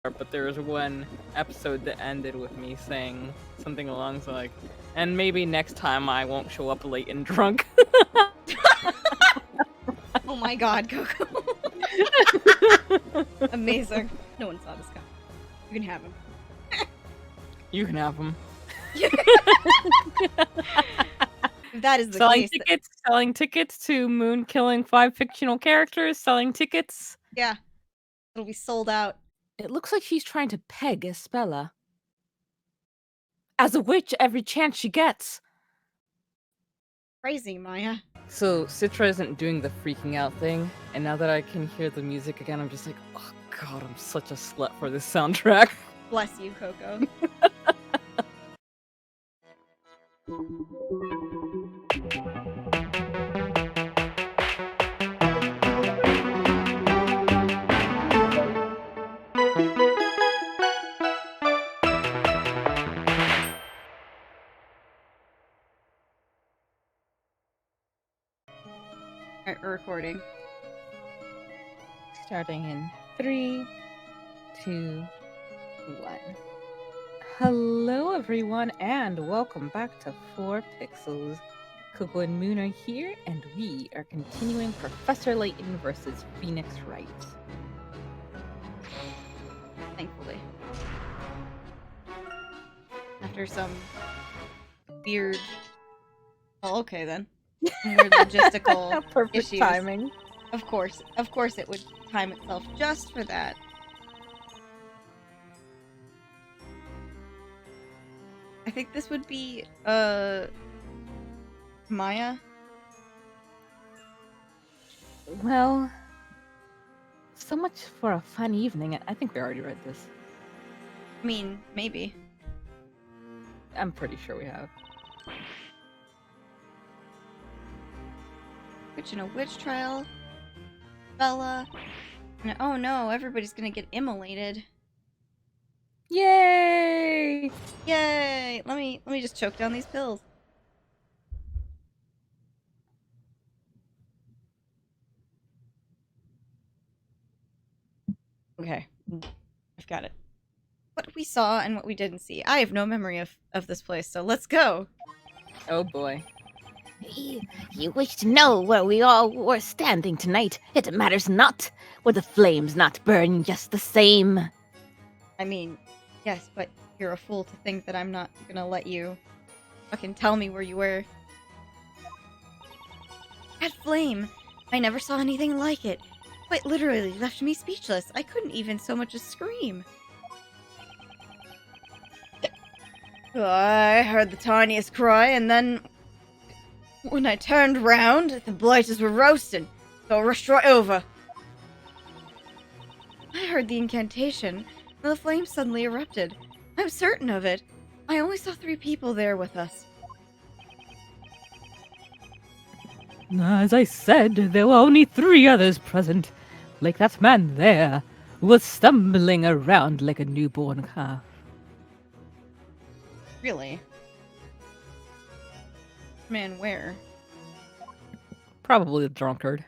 but there was one episode that ended with me saying something along the like, and maybe next time I won't show up late and drunk. Oh my god, Coco. Amazing. No one saw this coming. You can have him. You can have them. If that is the Selling case. selling tickets to Moon killing 5 fictional characters, selling tickets. Yeah. It'll be sold out. It looks like she's trying to peg Espella. As a witch, every chance she gets. Crazy, Maya. So Citra isn't doing the freaking out thing, and now that I can hear the music again, I'm just like, oh god, I'm such a slut for this soundtrack. Bless you, Coco. Alright, we're recording. Starting in 3, 2, 1. Hello everyone and welcome back to 4 Pixels. Coco and Moon are here and we are continuing Professor Layton versus Phoenix Wright. Thankfully. After some weird... Oh, okay then. Weird logistical Perfect issues. timing. Of course it would time itself just for that. I think this would be, Maya? Well, so much for a fun evening. I think we already read this. I mean, maybe. I'm pretty sure we have. Witch in a witch trial. Bella. Oh no, everybody's gonna get immolated. Yay! Yay! Let me just choke down these pills. Okay. I've got it. What we saw and what we didn't see. I have no memory of this place, so let's go! Oh boy. You wish to know where we all were standing tonight. It matters not, where the flames not burn just the same. I mean, yes, but you're a fool to think that I'm not gonna let you fucking tell me where you were. That flame! I never saw anything like it. Quite literally left me speechless. I couldn't even so much as scream. I heard the tiniest cry, and then when I turned round, the blighters were roasting, so I rushed right over. I heard the incantation, and the flame suddenly erupted. I'm certain of it. I only saw 3 people there with us. As I said, there were only 3 others present. Like that man there, who was stumbling around like a newborn calf. Really? Man, where? Probably a drunkard.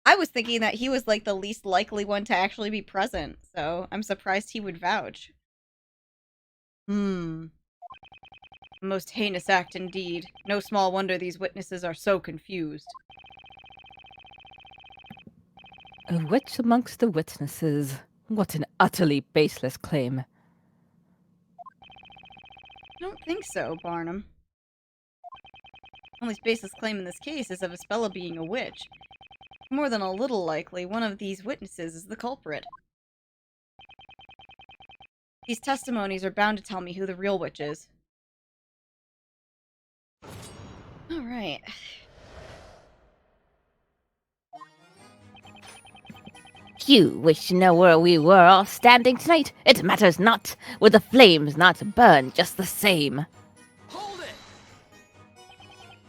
I was thinking that he was like the least likely one to actually be present, so I'm surprised he would vouch. A most heinous act indeed. No small wonder these witnesses are so confused. A witch amongst the witnesses. What an utterly baseless claim. I don't think so, Barnum. Only baseless claim in this case is of Espella being a witch. More than a little likely, one of these witnesses is the culprit. These testimonies are bound to tell me who the real witch is. Alright. You wish to know where we were all standing tonight? It matters not, where the flames not burn just the same. Hold it!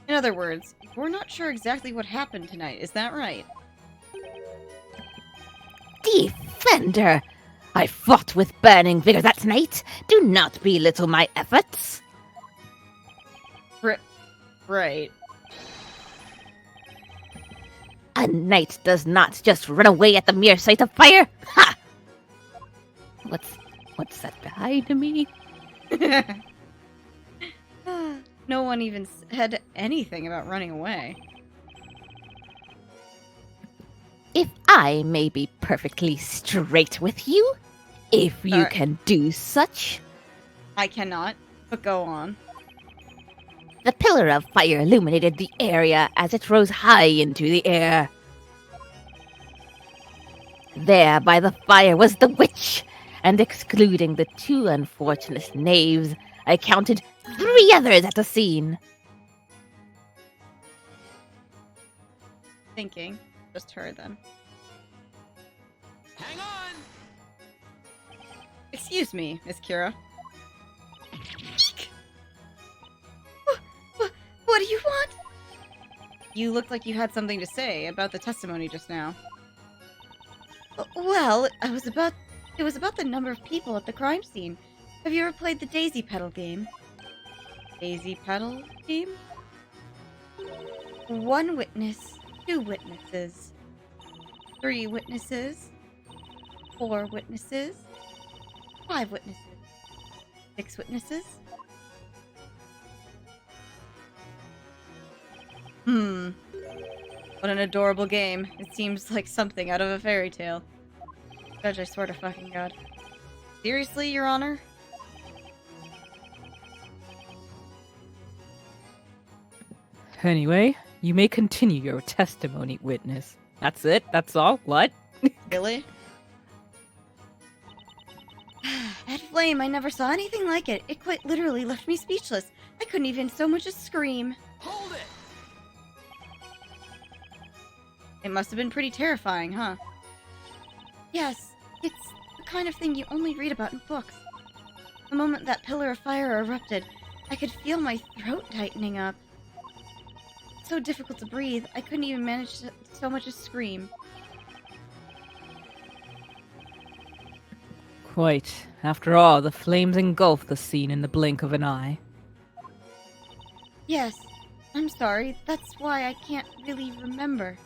In other words, we're not sure exactly what happened tonight, is that right? Defender! I fought with burning vigor that night. Do not belittle my efforts. Right. A knight does not just run away at the mere sight of fire. Ha! What's that behind me? No one even said anything about running away. If I may be perfectly straight with you, if you Sorry. can do such. I cannot, but go on. The pillar of fire illuminated the area as it rose high into the air. There by the fire was the witch, and excluding the 2 unfortunate knaves, I counted 3 others at the scene. Thinking. Just her then. Hang on! Excuse me, Miss Kira. What do you want? You looked like you had something to say about the testimony just now. Well, it was about the number of people at the crime scene. Have you ever played the Daisy Pedal game? Daisy Pedal game? 1 witness, 2 witnesses, 3 witnesses, 4 witnesses, 5 witnesses, 6 witnesses. What an adorable game. It seems like something out of a fairy tale. Judge, I swear to fucking God. Seriously, Your Honor? Anyway, you may continue your testimony, witness. That's it? That's all? What? Really? That flame, I never saw anything like it. It quite literally left me speechless. I couldn't even so much as scream. Hold it! It must have been pretty terrifying, huh? Yes, it's the kind of thing you only read about in books. The moment that pillar of fire erupted, I could feel my throat tightening up. So difficult to breathe, I couldn't even manage to so much as scream. Quite. After all, the flames engulfed the scene in the blink of an eye. Yes, I'm sorry, that's why I can't really remember.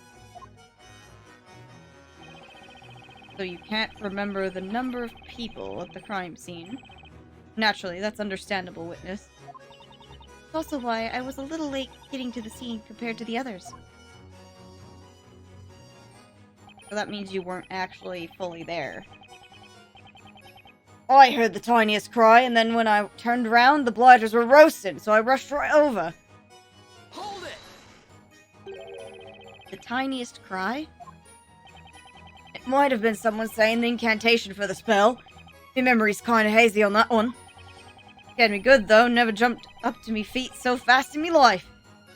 So you can't remember the number of people at the crime scene. Naturally, that's understandable, witness. It's also why I was a little late getting to the scene compared to the others. So that means you weren't actually fully there. I heard the tiniest cry, and then when I turned around, the blighters were roasted, so I rushed right over. Hold it! The tiniest cry? It might have been someone saying the incantation for the spell. My memory's kinda hazy on that one. Scared me good, though. Never jumped up to me feet so fast in me life.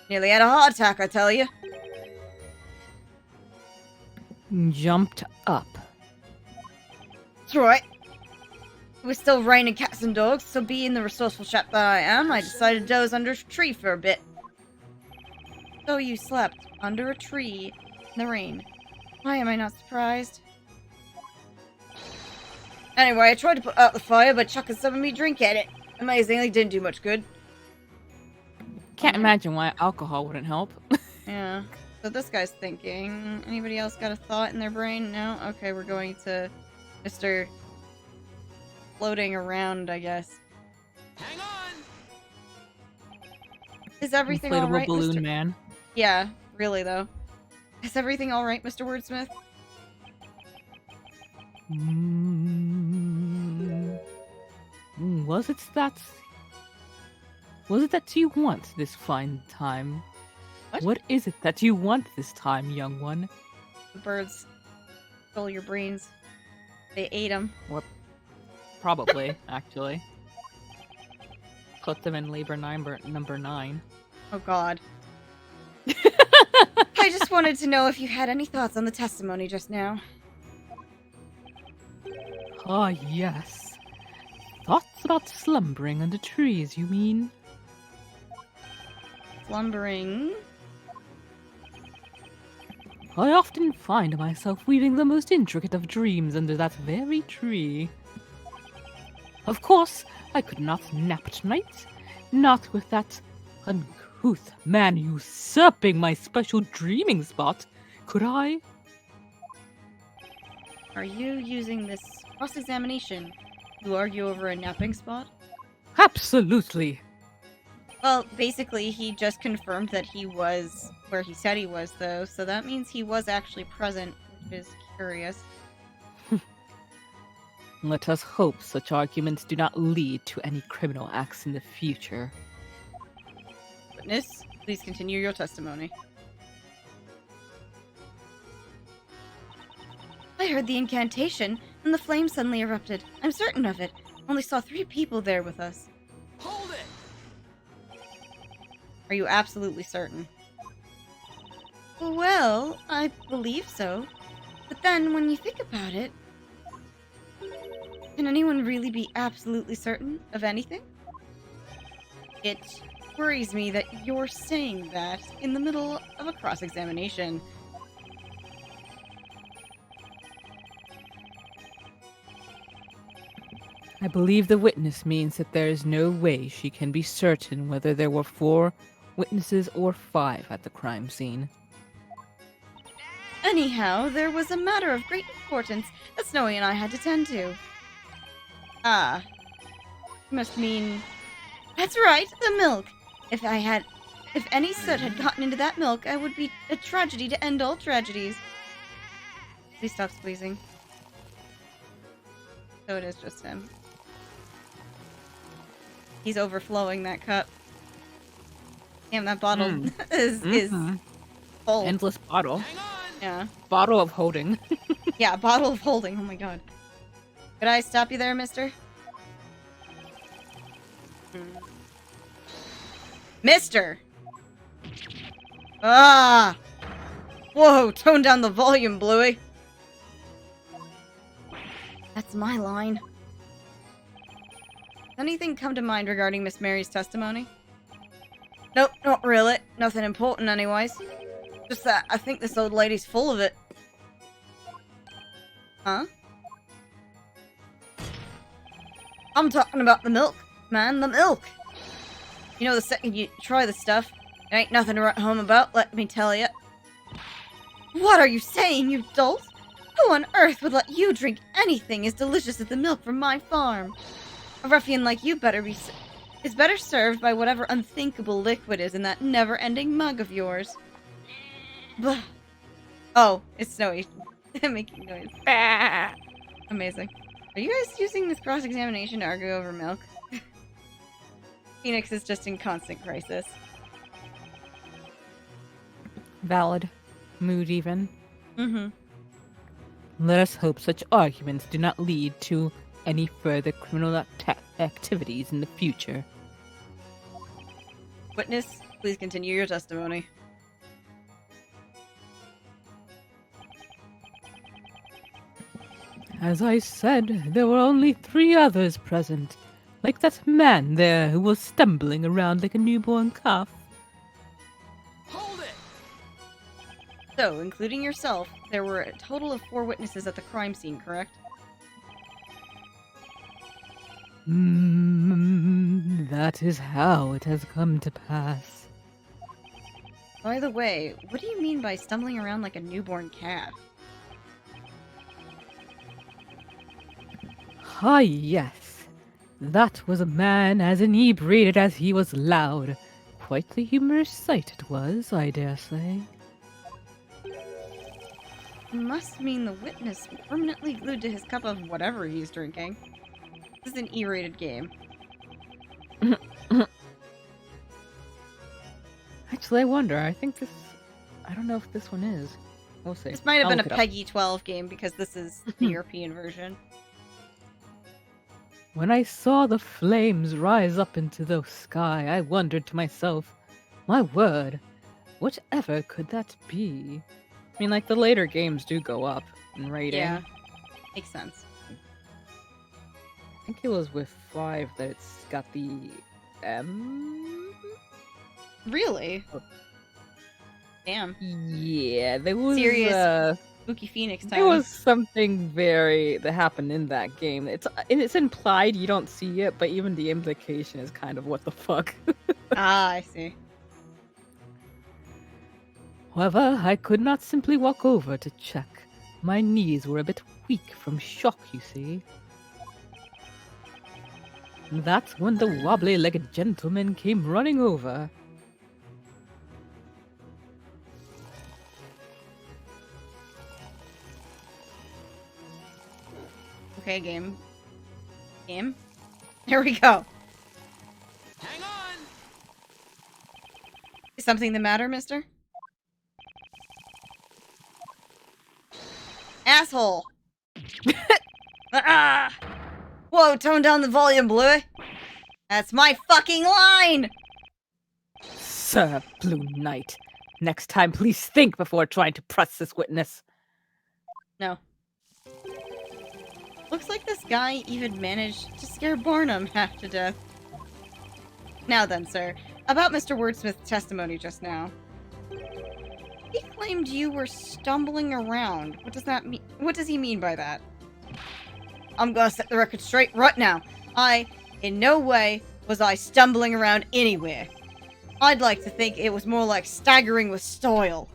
Nearly had a heart attack, I tell you. Jumped up. That's right. It was still raining cats and dogs, so being the resourceful chap that I am, I decided to doze under a tree for a bit. So you slept under a tree in the rain. Why am I not surprised? Anyway, I tried to put out the fire by chucking some of me drink at it. Amazingly, didn't do much good. Can't imagine why alcohol wouldn't help. Yeah. So this guy's thinking. Anybody else got a thought in their brain? No? Okay, we're going to Mr. Floating around, I guess. Hang on! Is everything Inflatable alright, balloon Mr. man. Yeah, really though. Is everything alright, Mr. Wordsmith? Was it that? Was it that you want this fine time? What is it that you want this time, young one? The birds stole your brains. They ate them. Probably, actually. Put them in labor number 9. Oh god. I just wanted to know if you had any thoughts on the testimony just now. Ah, yes. Thoughts about slumbering under trees, you mean? Slumbering? I often find myself weaving the most intricate of dreams under that very tree. Of course, I could not nap tonight, not with that uncouth man usurping my special dreaming spot, could I? Are you using this cross-examination to argue over a napping spot? Absolutely. Well, basically, he just confirmed that he was where he said he was, though, so that means he was actually present, which is curious. Let us hope such arguments do not lead to any criminal acts in the future. Witness, please continue your testimony. I heard the incantation, and the flame suddenly erupted. I'm certain of it. Only saw 3 people there with us. Hold it! Are you absolutely certain? Well, I believe so. But then, when you think about it, can anyone really be absolutely certain of anything? It worries me that you're saying that in the middle of a cross-examination. I believe the witness means that there is no way she can be certain whether there were 4 witnesses or 5 at the crime scene. Anyhow, there was a matter of great importance that Snowy and I had to tend to. Ah. Must mean... That's right, the milk! If any soot had gotten into that milk, I would be a tragedy to end all tragedies. Please stop squeezing. So it is just him. He's overflowing that cup. Damn, that bottle is full. Endless bottle. Hang on! Yeah. Bottle of holding. Yeah, a bottle of holding. Oh my god. Could I stop you there, mister? Mister! Ah! Whoa, tone down the volume, Bluey. That's my line. Anything come to mind regarding Miss Mary's testimony? Nope, not really. Nothing important anyways. Just that I think this old lady's full of it. Huh? I'm talking about the milk, man, the milk. You know, the second you try the stuff, it ain't nothing to write home about, let me tell you. What are you saying, you dolt? Who on earth would let you drink anything as delicious as the milk from my farm? A ruffian like you is better served by whatever unthinkable liquid is in that never-ending mug of yours. Blah. Oh, it's Snowy. Making noise. Amazing. Are you guys using this cross-examination to argue over milk? Phoenix is just in constant crisis. Valid. Mood even. Mm-hmm. Let us hope such arguments do not lead to any further criminal activities in the future. Witness, please continue your testimony. As I said, there were only 3 others present, like that man there who was stumbling around like a newborn calf. Hold it! So, including yourself, there were a total of 4 witnesses at the crime scene, correct? That is how it has come to pass. By the way, what do you mean by stumbling around like a newborn calf? Ah, yes. That was a man as inebriated as he was loud. Quite the humorous sight it was, I dare say. Must mean the witness permanently glued to his cup of whatever he's drinking. This is an E-rated game. Actually, I wonder. I don't know if this one is. We'll see. This might have I'll been a look it up. Peggy 12 game because this is the European version. When I saw the flames rise up into the sky, I wondered to myself, my word, whatever could that be? I mean, like, the later games do go up in rating. Yeah. Makes sense. I think it was with 5 that it's got the M? Really? Oh. Damn. Yeah, there was Serious Spooky Phoenix time. there was something that happened in that game. It's implied, you don't see it, but even the implication is kind of what the fuck. Ah, I see. However, I could not simply walk over to check. My knees were a bit weak from shock, you see. That's when the wobbly-legged gentleman came running over. Okay, game. Game? Here we go. Hang on! Is something the matter, mister? Asshole! Ah! Whoa, tone down the volume, Bluey. That's my fucking line! Sir Blue Knight, next time please think before trying to press this witness. No. Looks like this guy even managed to scare Barnum half to death. Now then, sir, about Mr. Wordsmith's testimony just now. He claimed you were stumbling around. What does that mean? What does he mean by that? I'm gonna set the record straight right now. In no way was I stumbling around anywhere. I'd like to think it was more like staggering with style.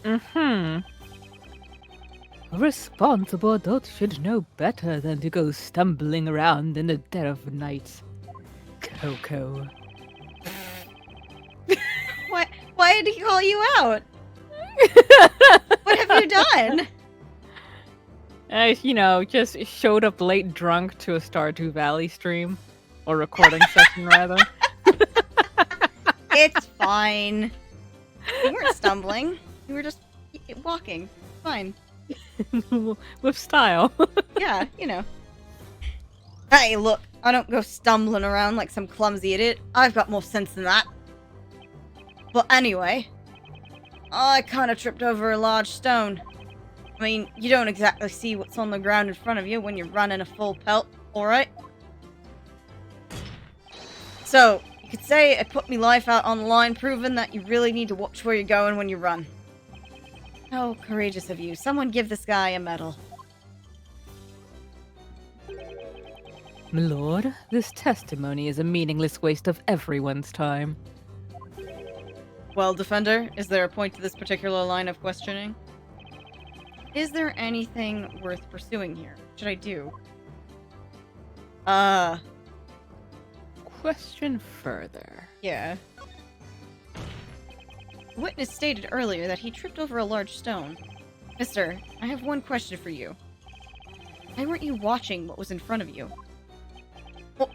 A responsible adult should know better than to go stumbling around in the dead of night. Coco. Why did he call you out? What have you done? Just showed up late drunk to a Stardew Valley stream. Or recording session, rather. It's fine. You weren't stumbling. You were just walking. Fine. With style. Yeah, you know. Hey, look. I don't go stumbling around like some clumsy idiot. I've got more sense than that. But anyway, I kind of tripped over a large stone. I mean, you don't exactly see what's on the ground in front of you when you're running a full pelt, alright? So, you could say it put me life out on the line, proving that you really need to watch where you're going when you run. How courageous of you. Someone give this guy a medal. My lord, this testimony is a meaningless waste of everyone's time. Well, Defender, is there a point to this particular line of questioning? Is there anything worth pursuing here? What should I do? Question further. Yeah. The witness stated earlier that he tripped over a large stone. Mister, I have one question for you. Why weren't you watching what was in front of you?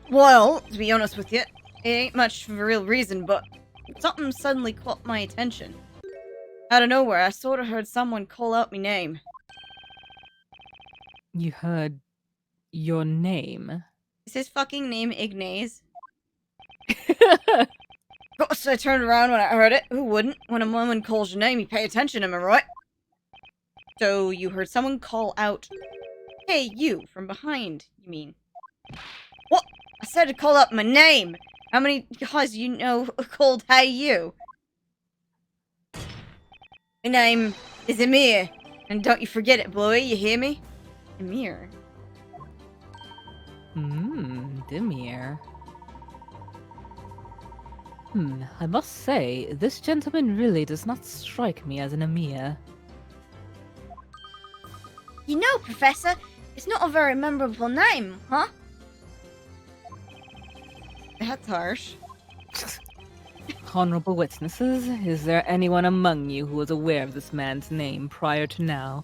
Well, to be honest with you, it ain't much of a real reason, but something suddenly caught my attention. Out of nowhere, I sort of heard someone call out my name. You heard your name? Is his fucking name Ignace? Of course, I turned around when I heard it. Who wouldn't? When a woman calls your name, you pay attention, am I right? So, you heard someone call out, "Hey, you," from behind, you mean? What? I said to call out my name! How many guys you know called "Hey, you"? My name is Emir, and don't you forget it, Bluey, you hear me? Emir? Demir. I must say, this gentleman really does not strike me as an Emir. You know, Professor, it's not a very memorable name, huh? That's harsh. Honorable witnesses, is there anyone among you who was aware of this man's name prior to now?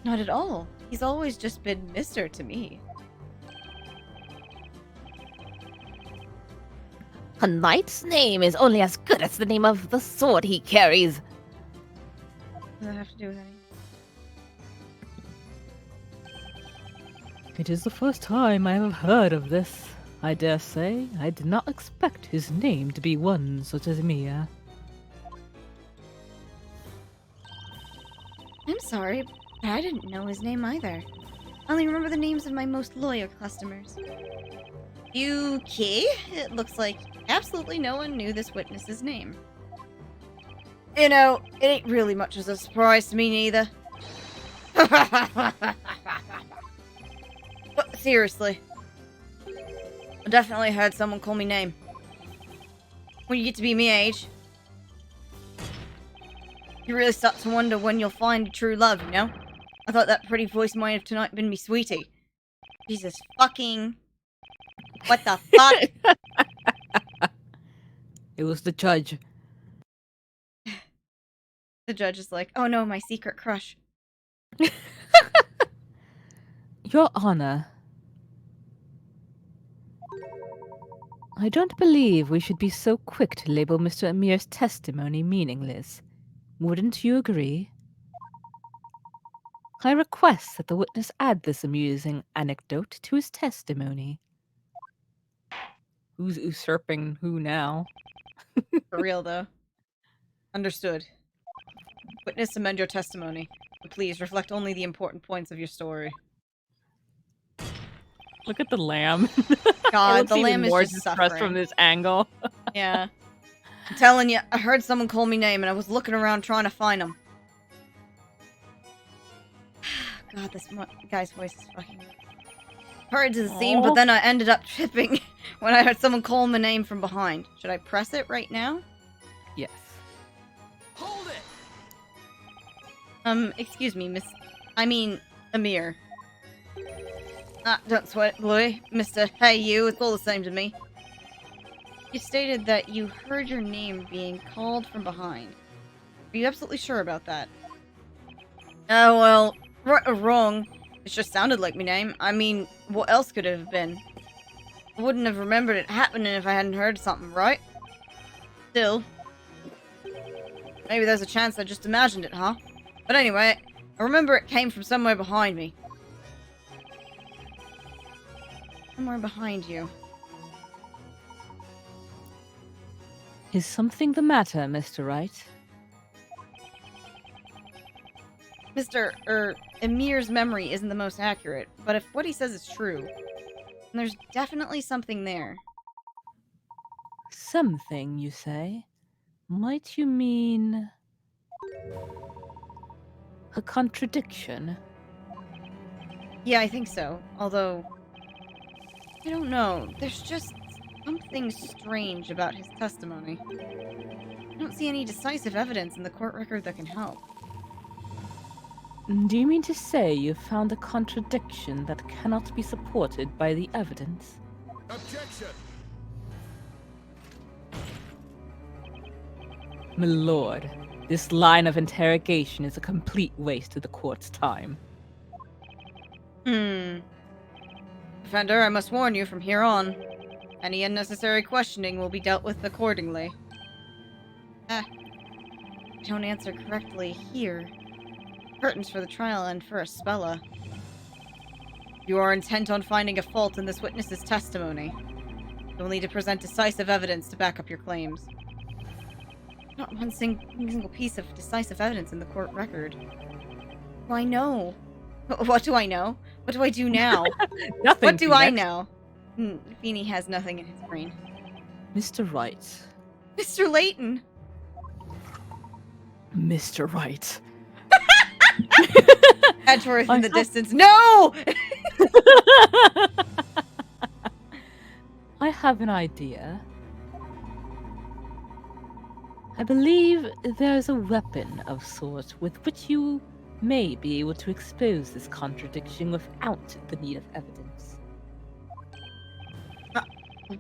Not at all. He's always just been Mister to me. A knight's name is only as good as the name of the sword he carries. What does that have to do with anything? It is the first time I have heard of this. I dare say I did not expect his name to be one such as Mia. I'm sorry, but I didn't know his name either. I only remember the names of my most loyal customers. Okay, it looks like absolutely no one knew this witness's name. You know, it ain't really much of a surprise to me neither. But seriously, I definitely heard someone call me name. When you get to be me age, You really start to wonder when you'll find true love, you know? I thought that pretty voice might have tonight been me sweetie. Jesus fucking... What the fuck? It was the judge. The judge is like, oh no, my secret crush. Your Honor, I don't believe we should be so quick to label Mr. Amir's testimony meaningless. Wouldn't you agree? I request that the witness add this amusing anecdote to his testimony. Who's usurping who now? For real, though. Understood. Witness, amend your testimony. But please, reflect only the important points of your story. Look at the lamb. God, the lamb is more just distressed suffering. from this angle. Yeah. I'm telling you, I heard someone call me name and I was looking around trying to find him. God, this guy's voice is fucking... Hurried to the scene, but then I ended up tripping when I heard someone call my name from behind. Should I press it right now? Yes. Hold it! Excuse me, Amir. Don't sweat it, boy. Mr. Hey, you, it's all the same to me. You stated that you heard your name being called from behind. Are you absolutely sure about that? Oh, well, right or wrong, it just sounded like my name. I mean, what else could it have been? I wouldn't have remembered it happening if I hadn't heard something, right? Still, maybe there's a chance I just imagined it, huh? But anyway, I remember it came from somewhere behind me. Somewhere behind you. Is something the matter, Mr. Wright? Amir's memory isn't the most accurate, but if what he says is true, then there's definitely something there. Something, you say? Might you mean... a contradiction? Yeah, I think so. Although, I don't know. There's just something strange about his testimony. I don't see any decisive evidence in the court record that can help. Do you mean to say you found a contradiction that cannot be supported by the evidence? Objection! My lord, this line of interrogation is a complete waste of the court's time. Defender, I must warn you from here on. Any unnecessary questioning will be dealt with accordingly. Don't answer correctly here. Curtains for the trial and for a spella. You are intent on finding a fault in this witness's testimony. You'll need to present decisive evidence to back up your claims. Not one single piece of decisive evidence in the court record. What do I know? What do I know? What do I do now? Nothing. What do I Phoenix. know? Feeny has nothing in his brain. Mr. Wright. Mr. Layton! Mr. Wright. Edgeworth in the distance. No! I have an idea. I believe there's a weapon of sorts with which you may be able to expose this contradiction without the need of evidence. A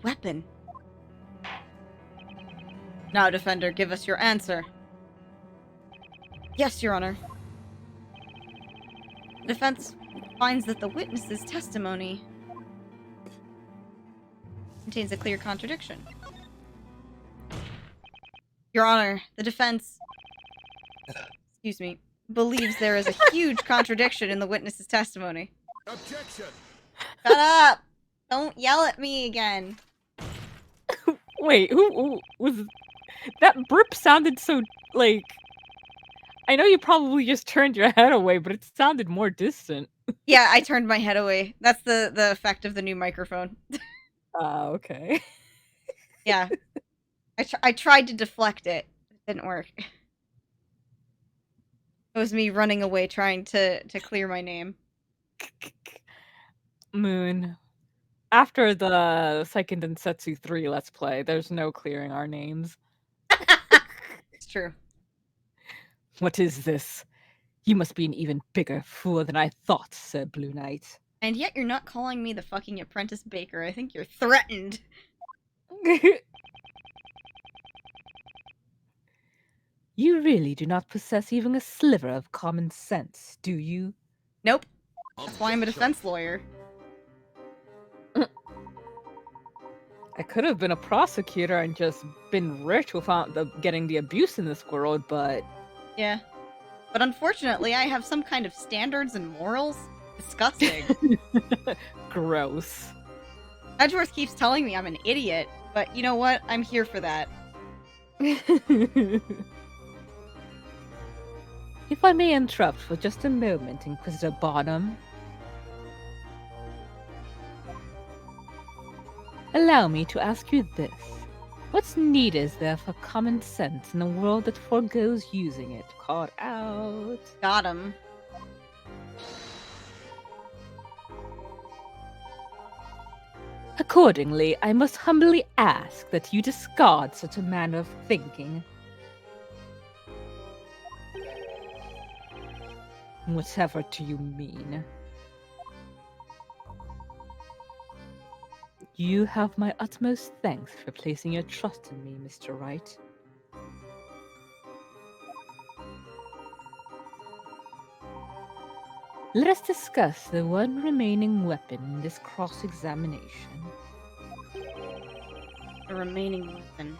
weapon? Now, Defender, give us your answer. Yes, Your Honor. The defense finds that the witness's testimony contains a clear contradiction. Your Honor, the defense, excuse me, believes there is a huge contradiction in the witness's testimony. Objection! Shut up! Don't yell at me again. Wait, who was that? Burp sounded so like. I know you probably just turned your head away, but it sounded more distant. Yeah, I turned my head away. That's the effect of the new microphone. Okay. Yeah. I tried to deflect it. It didn't work. It was me running away trying to clear my name. Moon. After the Seiken Densetsu 3 Let's Play, there's no clearing our names. It's true. What is this? You must be an even bigger fool than I thought, Sir Blue Knight. And yet you're not calling me the fucking apprentice baker. I think you're threatened. You really do not possess even a sliver of common sense, do you? Nope. That's why I'm a Objection. defense lawyer. I could have been a prosecutor and just been rich without getting the abuse in this world, but Yeah. But unfortunately, I have some kind of standards and morals. Disgusting. gross. Edgeworth keeps telling me I'm an idiot, but you know what? I'm here for that. If I may interrupt for just a moment, Inquisitor Bonham. Allow me to ask you this. What need is there for common sense in a world that forgoes using it? Caught out. Got him. Accordingly, I must humbly ask that you discard such a manner of thinking. Whatever do you mean? You have my utmost thanks for placing your trust in me, Mr. Wright. Let us discuss the one remaining weapon in this cross-examination. The remaining weapon.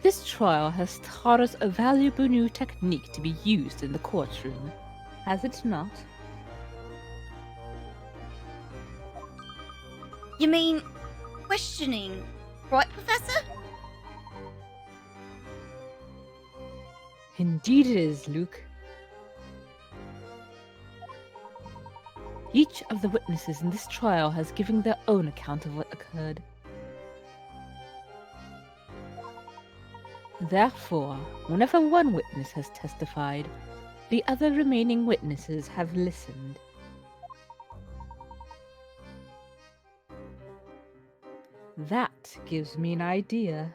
This trial has taught us a valuable new technique to be used in the courtroom, has it not? You mean questioning? Right, Professor? Indeed it is, Luke. Each of the witnesses in this trial has given their own account of what occurred. Therefore, whenever one witness has testified, the other remaining witnesses have listened. That gives me an idea.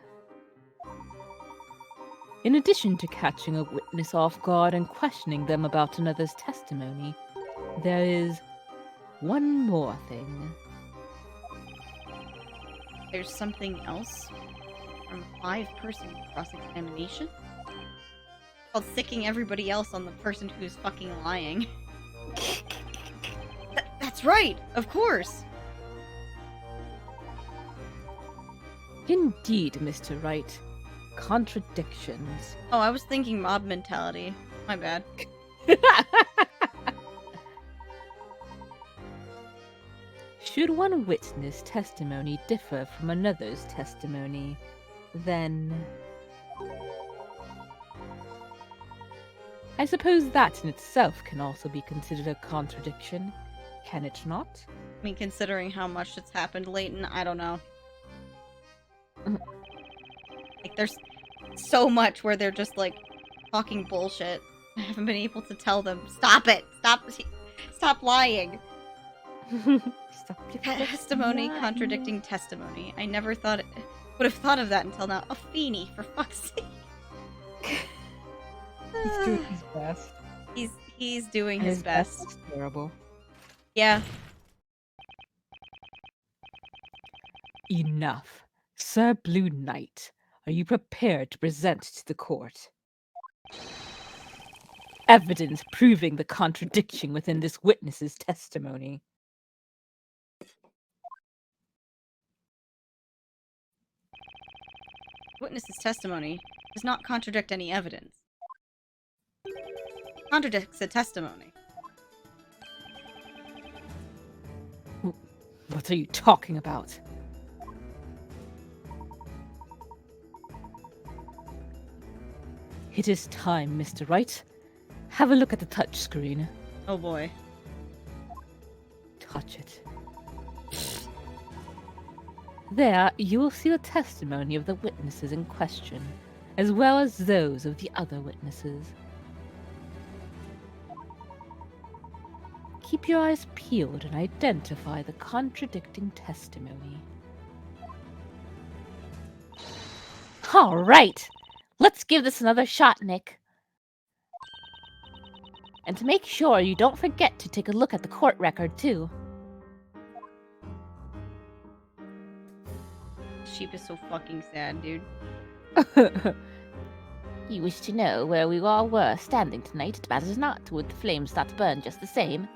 In addition to catching a witness off guard and questioning them about another's testimony, there is one more thing. There's something else from a 5-person cross-examination? Called sicking everybody else on the person who's fucking lying. That's right! Of course! Indeed, Mr. Wright. Contradictions. Oh, I was thinking mob mentality. My bad. Should one witness' testimony differ from another's testimony, then... I suppose that in itself can also be considered a contradiction, can it not? I mean, considering how much it's happened, Layton, I don't know. Like, there's so much where they're just, like, talking bullshit. I haven't been able to tell them, stop it! Stop lying! Stop your Testimony lying. contradicting testimony. I never would have thought of that until now. Oh, Feeny, for fuck's sake. He's doing his best. He's doing And his best. is terrible. Yeah. Enough. Sir Blue Knight, are you prepared to present to the court evidence proving the contradiction within this witness's testimony? Witness's testimony does not contradict any evidence. Contradicts a testimony. What are you talking about? It is time, Mr. Wright. Have a look at the touchscreen. Oh boy. Touch it. There, you will see the testimony of the witnesses in question, as well as those of the other witnesses. Keep your eyes peeled and identify the contradicting testimony. All right. Let's give this another shot, Nick. And to make sure, you don't forget to take a look at the court record, too. Sheep is so fucking sad, dude. You wish to know where we all were standing tonight? It matters not. Would the flames not burn just the same?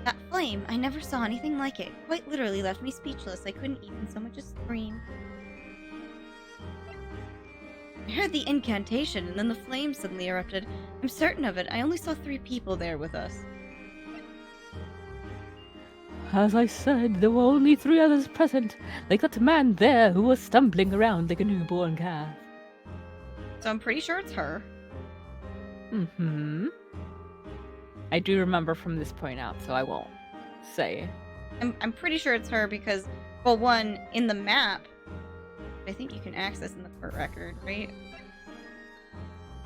That flame, I never saw anything like it. Quite literally left me speechless. I couldn't even so much as scream. I heard the incantation, and then the flame suddenly erupted. I'm certain of it. I only saw 3 people there with us. As I said, there were only 3 others present, like that man there who was stumbling around like a newborn calf. So I'm pretty sure it's her. Mm-hmm. I do remember from this point out, so I won't say. I'm pretty sure it's her because, well, one, in the map, I think you can access in the court record, right?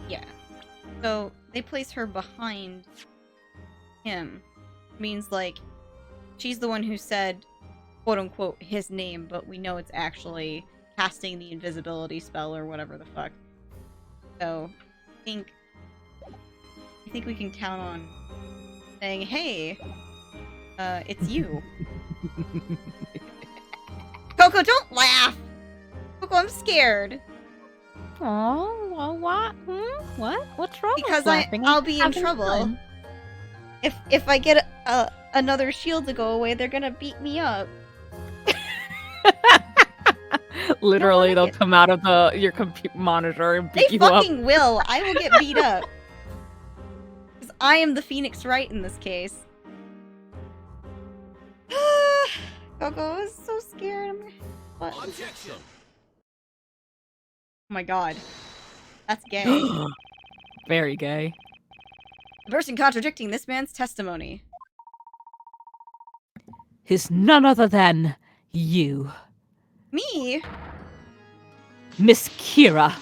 Yeah. So they place her behind him. Means, like, she's the one who said, quote-unquote, his name, but we know it's actually casting the invisibility spell or whatever the fuck. So, I think we can count on saying, hey, it's you. Coco, don't laugh! Coco, I'm scared. Oh, well, what? What? What's wrong Because with laughing? I'll be in Having trouble. fun. If I get another shield to go away, they're gonna beat me up. Literally, No, they'll come out of your computer monitor and beat They you up. fucking will. I will get beat up. Because I am the Phoenix Wright in this case. Coco, I was so scared. What? Oh Objection. my god. That's gay. Very gay. The person contradicting this man's testimony. Is none other than you, Me? Miss Kira.